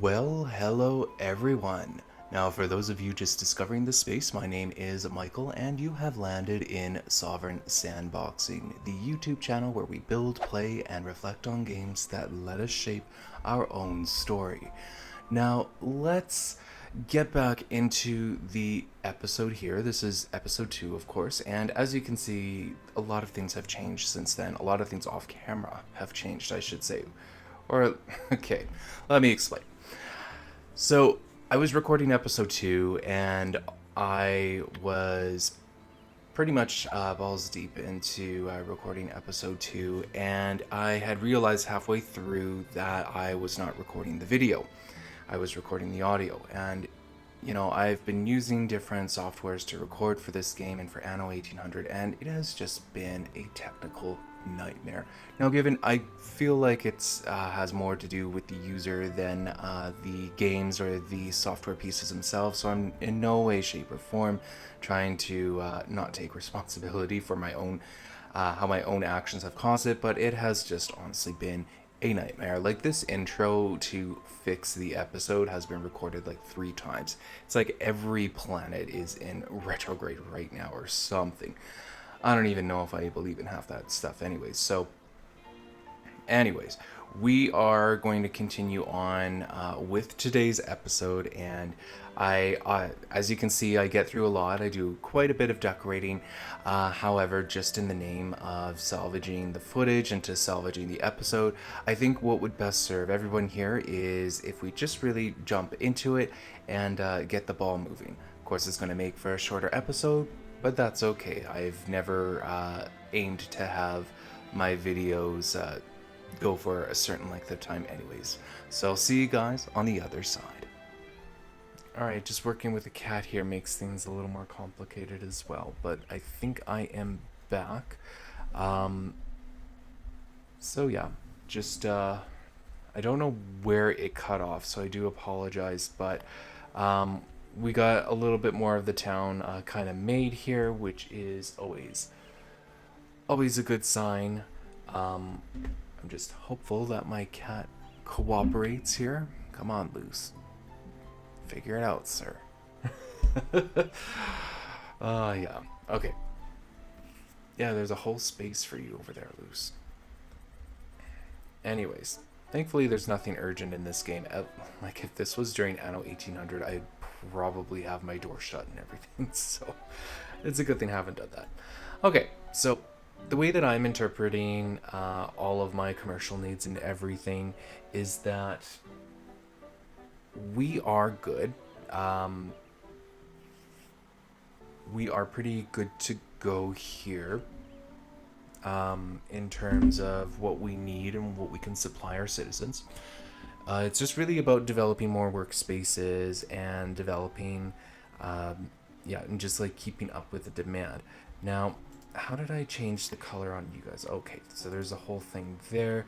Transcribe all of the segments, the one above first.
Well, hello everyone. Now, for those of you just discovering the space, my name is Michael, and you have landed in Sovereign Sandboxing, the YouTube channel where we build, play, and reflect on games that let us shape our own story. Now, let's get back into the episode here. This is episode 2, of course, and as you can see, a lot of things have changed since then. A lot of things off camera have changed, I should say. Or, okay, let me explain. So I was recording episode 2, and I was pretty much balls deep into recording episode 2, and I had realized halfway through that I was not recording the video. I was recording the audio, and I've been using different softwares to record for this game and for Anno 1800, and it has just been a technical nightmare. Now, given I feel like it's has more to do with the user than the games or the software pieces themselves, so I'm in no way, shape, or form trying to not take responsibility for my own how my own actions have caused it, but it has just honestly been a nightmare. Like, this intro to fix the episode has been recorded like 3 times. It's like every planet is in retrograde right now or something. I don't even know if I believe in half that stuff anyways, we are going to continue on with today's episode, and as you can see, I get through a lot. I do quite a bit of decorating, however, just in the name of salvaging the footage and to salvaging the episode, I think what would best serve everyone here is if we just really jump into it and get the ball moving. Of course, it's going to make for a shorter episode, but that's okay. I've never aimed to have my videos go for a certain length of time anyways. So I'll see you guys on the other side. Alright, just working with a cat here makes things a little more complicated as well, but I think I am back. So yeah, just I don't know where it cut off, so I do apologize, but we got a little bit more of the town kind of made here, which is always a good sign. I'm just hopeful that my cat cooperates here. Come on, Luce. Figure it out, sir. Yeah. Okay. Yeah, there's a whole space for you over there, Luce. Anyways, thankfully there's nothing urgent in this game. Like, if this was during Anno 1800, I'd probably have my door shut and everything. So it's a good thing I haven't done that. Okay, so the way that I'm interpreting all of my commercial needs and everything is that we are good. We are pretty good to go here in terms of what we need and what we can supply our citizens. It's just really about developing more workspaces and developing, and just like keeping up with the demand. Now, how did I change the color on you guys? Okay, so there's a whole thing there.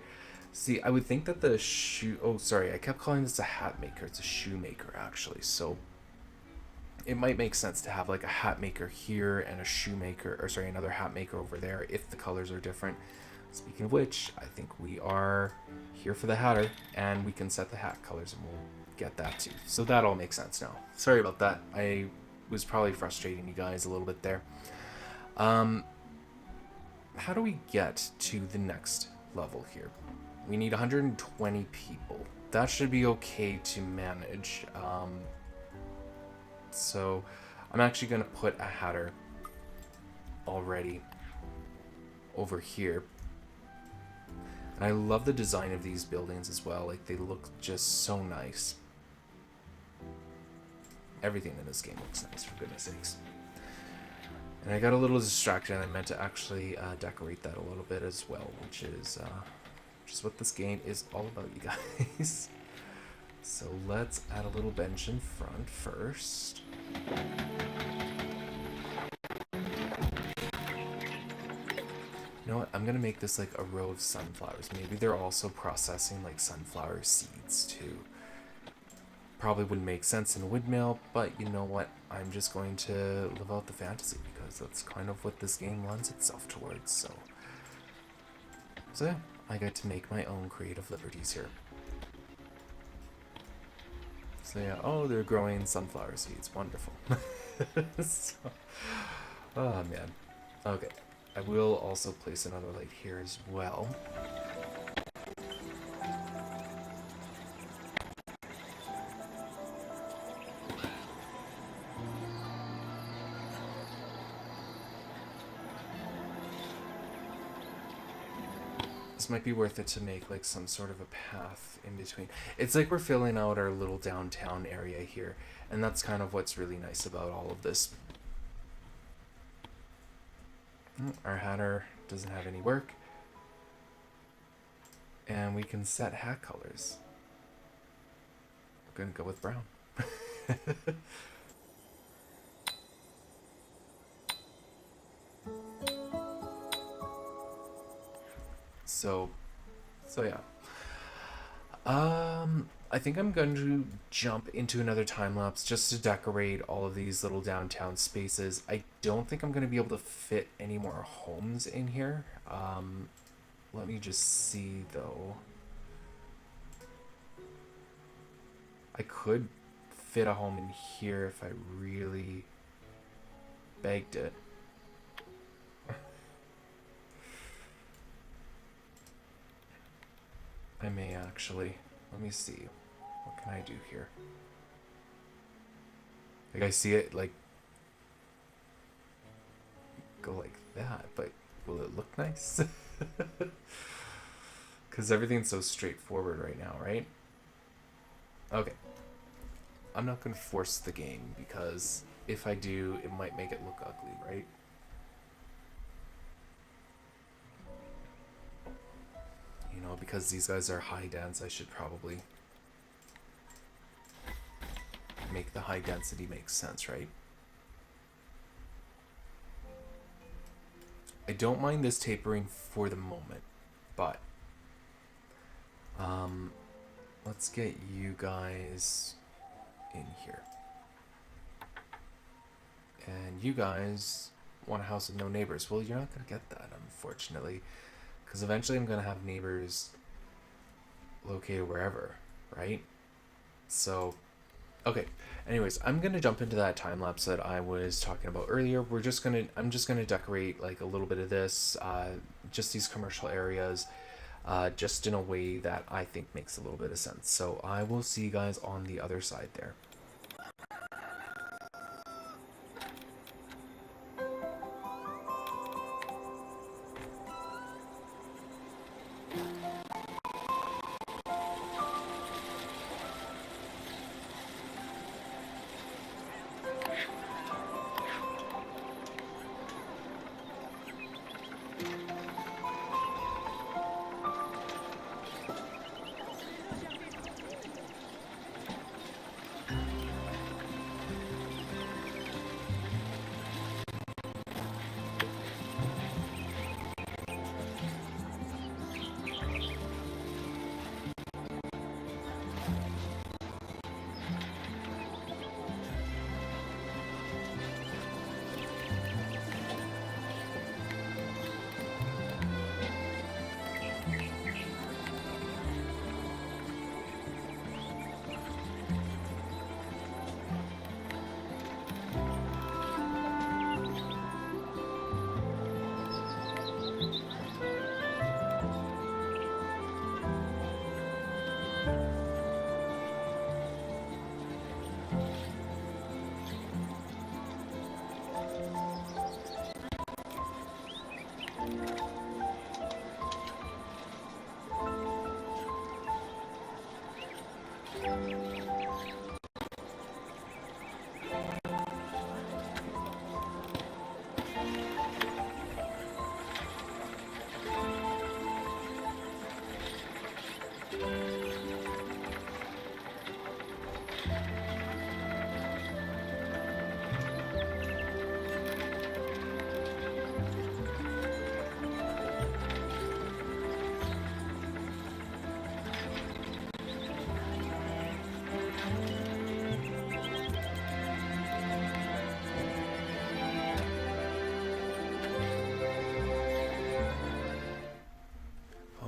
See, I would think that the shoe... Oh, sorry, I kept calling this a hat maker. It's a shoemaker, actually. So it might make sense to have like a hat maker here and a shoemaker, or sorry, another hat maker over there if the colors are different. Speaking of which, I think we are here for the hatter, and we can set the hat colors, and we'll get that too. So that all makes sense now. Sorry about that. I was probably frustrating you guys a little bit there. How do we get to the next level here? We need 120 people. That should be okay to manage. So I'm actually going to put a hatter already over here. And I love the design of these buildings as well. Like, they look just so nice. Everything in this game looks nice, for goodness sakes. And I got a little distracted, and I meant to actually decorate that a little bit as well, which is what this game is all about, you guys. So let's add a little bench in front first. You know what? I'm going to make this like a row of sunflowers. Maybe they're also processing like sunflower seeds too. Probably wouldn't make sense in a windmill, but you know what? I'm just going to live out the fantasy because that's kind of what this game lends itself towards. So yeah, I get to make my own creative liberties here. So yeah, oh, they're growing sunflower seeds. Wonderful. So, oh man. Okay. I will also place another light here as well. This might be worth it to make like some sort of a path in between. It's like we're filling out our little downtown area here, and that's kind of what's really nice about all of this. Our hatter doesn't have any work, and we can set hat colors. We're gonna go with brown. So yeah. I think I'm going to jump into another time lapse just to decorate all of these little downtown spaces. I don't think I'm going to be able to fit any more homes in here. Let me just see though. I could fit a home in here if I really begged it. I may actually. Let me see. What can I do here? Like I see it like go like that, but will it look nice? Because everything's so straightforward right now, right? Okay. I'm not going to force the game because if I do, it might make it look ugly, right? You know, because these guys are high dense, I should probably make the high density make sense, right? I don't mind this tapering for the moment, but let's get you guys in here. And you guys want a house with no neighbors. Well, you're not going to get that, unfortunately, because eventually I'm going to have neighbors located wherever, right? So, okay. Anyways, I'm going to jump into that time lapse that I was talking about earlier. I'm just going to decorate like a little bit of this, just these commercial areas, just in a way that I think makes a little bit of sense. So I will see you guys on the other side there.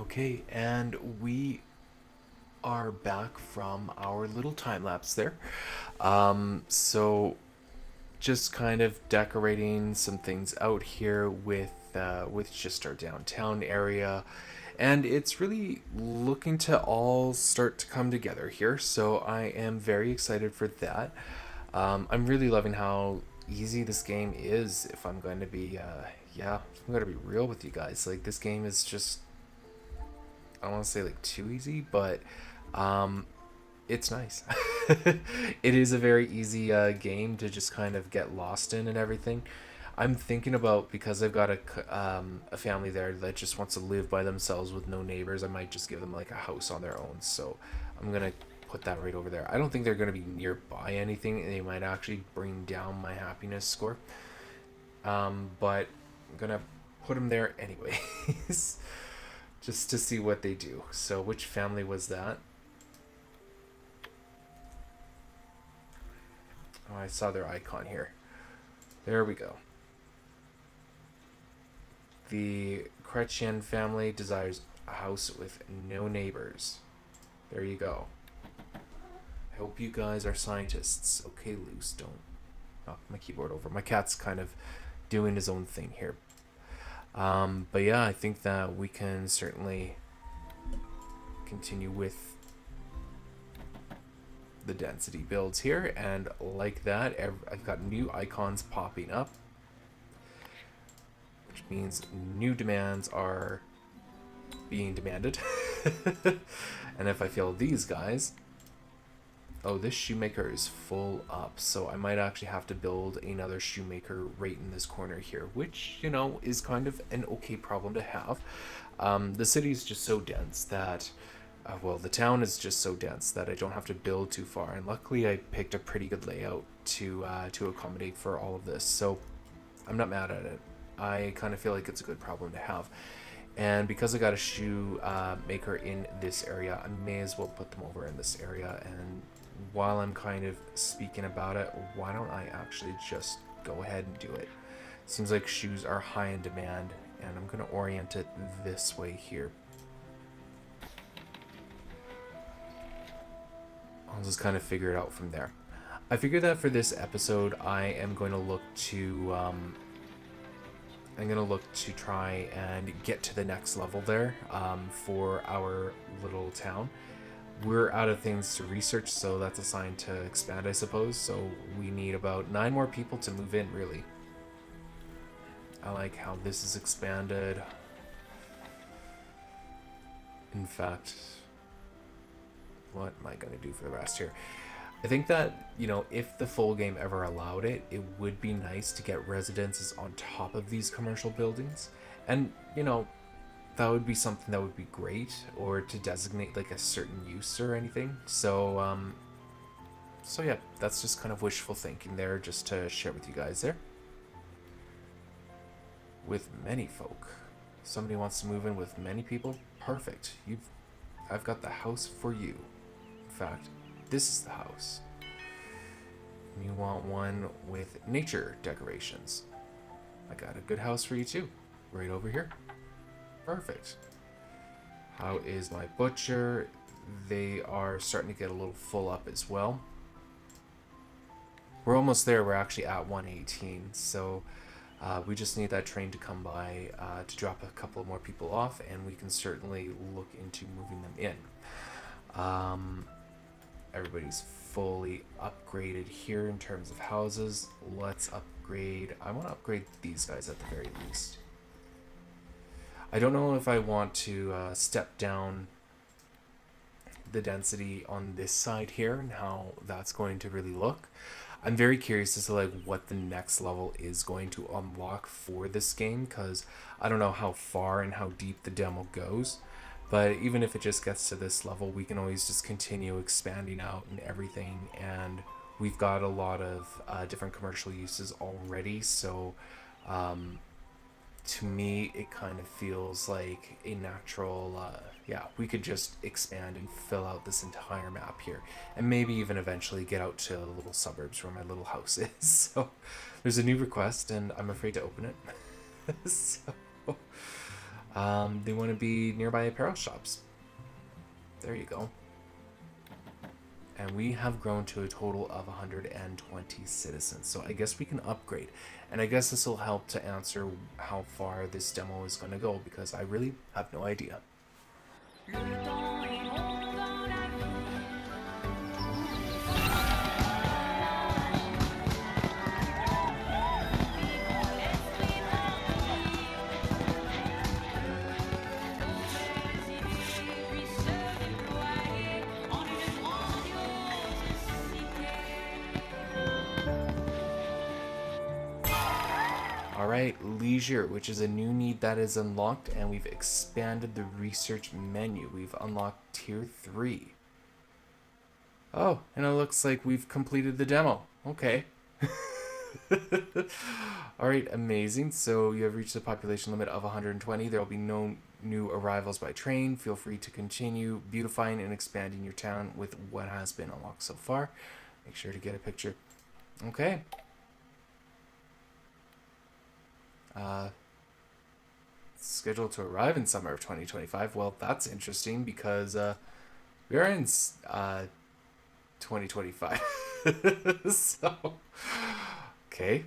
Okay, and we are back from our little time lapse there. So just kind of decorating some things out here with just our downtown area, and it's really looking to all start to come together here. So I am very excited for that. I'm really loving how easy this game is. If I'm going to be, yeah, if I'm going to be real with you guys, like this game is just, I don't want to say like too easy, but um, it's nice. It is a very easy game to just kind of get lost in and everything. I'm thinking about, because I've got a family there that just wants to live by themselves with no neighbors. I might just give them like a house on their own. So I'm gonna put that right over there. I don't think they're gonna be nearby anything, and they might actually bring down my happiness score. But I'm gonna put them there anyways, just to see what they do. So which family was that? Oh, I saw their icon here. There we go. The Chrétien family desires a house with no neighbors. There you go. I hope you guys are scientists. Okay, Luce, don't knock my keyboard over. My cat's kind of doing his own thing here. But yeah, I think that we can certainly continue with the density builds here, and like that, I've got new icons popping up, which means new demands are being demanded. And if I feel these guys, oh, this shoemaker is full up, so I might actually have to build another shoemaker right in this corner here, which, you know, is kind of an okay problem to have. The city is just so dense that well, the town is just so dense that I don't have to build too far, and luckily I picked a pretty good layout to accommodate for all of this, so I'm not mad at it. I kind of feel like it's a good problem to have. And because I got a shoe maker in this area, I may as well put them over in this area. And while I'm kind of speaking about it, why don't I actually just go ahead and do it? Seems like shoes are high in demand, and I'm going to orient it this way here. I'll just kind of figure it out from there. I figure that for this episode, I am going to look to try and get to the next level there for our little town. We're out of things to research, so that's a sign to expand, I suppose. So we need about 9 more people to move in, really. I like how this is expanded. In fact, what am I going to do for the rest here? I think that, you know, if the full game ever allowed it, it would be nice to get residences on top of these commercial buildings. And, you know, that would be something that would be great, or to designate like a certain use or anything. So, so yeah, that's just kind of wishful thinking there, just to share with you guys there. With many folk. Somebody wants to move in with many people? Perfect. I've got the house for you. In fact, this is the house. You want one with nature decorations? I got a good house for you too, right over here. Perfect. How is my butcher? They are starting to get a little full up as well. We're almost there. We're actually at 118, so we just need that train to come by to drop a couple more people off, and we can certainly look into moving them in. Everybody's fully upgraded here in terms of houses. Let's upgrade. I want to upgrade these guys at the very least. I don't know if I want to step down the density on this side here and how that's going to really look. I'm very curious as to like what the next level is going to unlock for this game, because I don't know how far and how deep the demo goes. But even if it just gets to this level, we can always just continue expanding out and everything. And we've got a lot of different commercial uses already. So to me, it kind of feels like a natural, yeah, we could just expand and fill out this entire map here. And maybe even eventually get out to the little suburbs where my little house is. So there's a new request, and I'm afraid to open it. So they want to be nearby apparel shops. There you go. And we have grown to a total of 120 citizens. So I guess we can upgrade. And I guess this will help to answer how far this demo is going to go, because I really have no idea. Alright, leisure, which is a new need that is unlocked, and we've expanded the research menu. We've unlocked tier 3. Oh, and it looks like we've completed the demo. Okay. Alright, amazing. So you have reached the population limit of 120. There will be no new arrivals by train. Feel free to continue beautifying and expanding your town with what has been unlocked so far. Make sure to get a picture. Okay. Scheduled to arrive in summer of 2025. Well, that's interesting, because we are in 2025. So, okay.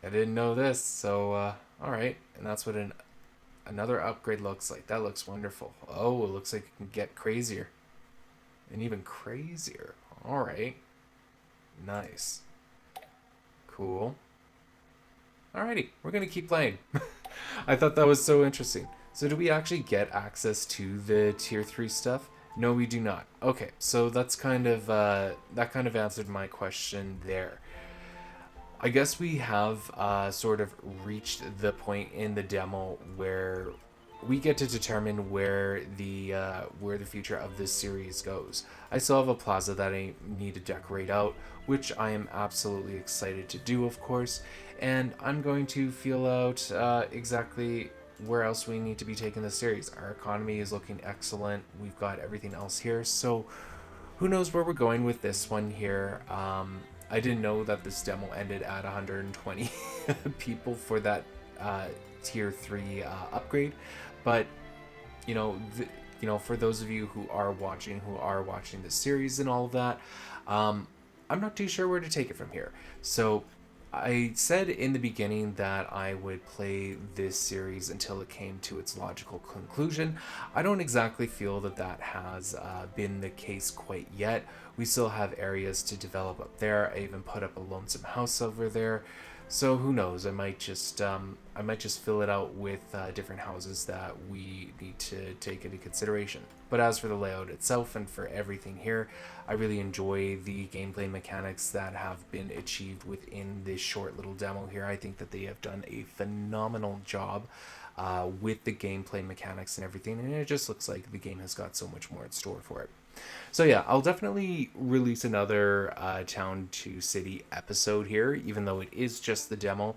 I didn't know this, so alright. And that's what another upgrade looks like. That looks wonderful. Oh, it looks like it can get crazier. And even crazier. Alright. Nice. Cool. Alrighty, we're gonna keep playing. I thought that was so interesting. So do we actually get access to the tier 3 stuff? No, we do not. Okay, so that's kind of that kind of answered my question there. I guess we have sort of reached the point in the demo where we get to determine where the future of this series goes. I still have a plaza that I need to decorate out, which I am absolutely excited to do, of course, and I'm going to feel out exactly where else we need to be taking the series. Our economy is looking excellent. We've got everything else here, so who knows where we're going with this one here. I didn't know that this demo ended at 120 people for that tier 3 upgrade, but you know, for those of you who are watching this series and all of that, I'm not too sure where to take it from here. So I said in the beginning that I would play this series until it came to its logical conclusion. I don't exactly feel that that has been the case quite yet. We still have areas to develop up there. I even put up a lonesome house over there. So who knows? I might just fill it out with different houses that we need to take into consideration. But as for the layout itself and for everything here, I really enjoy the gameplay mechanics that have been achieved within this short little demo here. I think that they have done a phenomenal job with the gameplay mechanics and everything, and it just looks like the game has got so much more in store for it. So yeah, I'll definitely release another Town to City episode here, even though it is just the demo.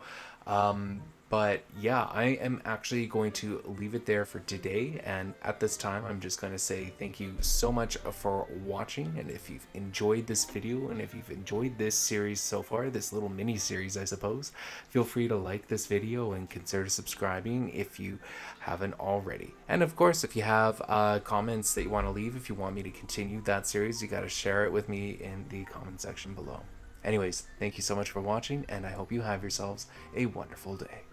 But yeah, I am actually going to leave it there for today. And at this time, I'm just going to say thank you so much for watching. And if you've enjoyed this video, and if you've enjoyed this series so far, this little mini series, I suppose, feel free to like this video and consider subscribing if you haven't already. And of course, if you have comments that you want to leave, if you want me to continue that series, you got to share it with me in the comment section below. Anyways, thank you so much for watching, and I hope you have yourselves a wonderful day.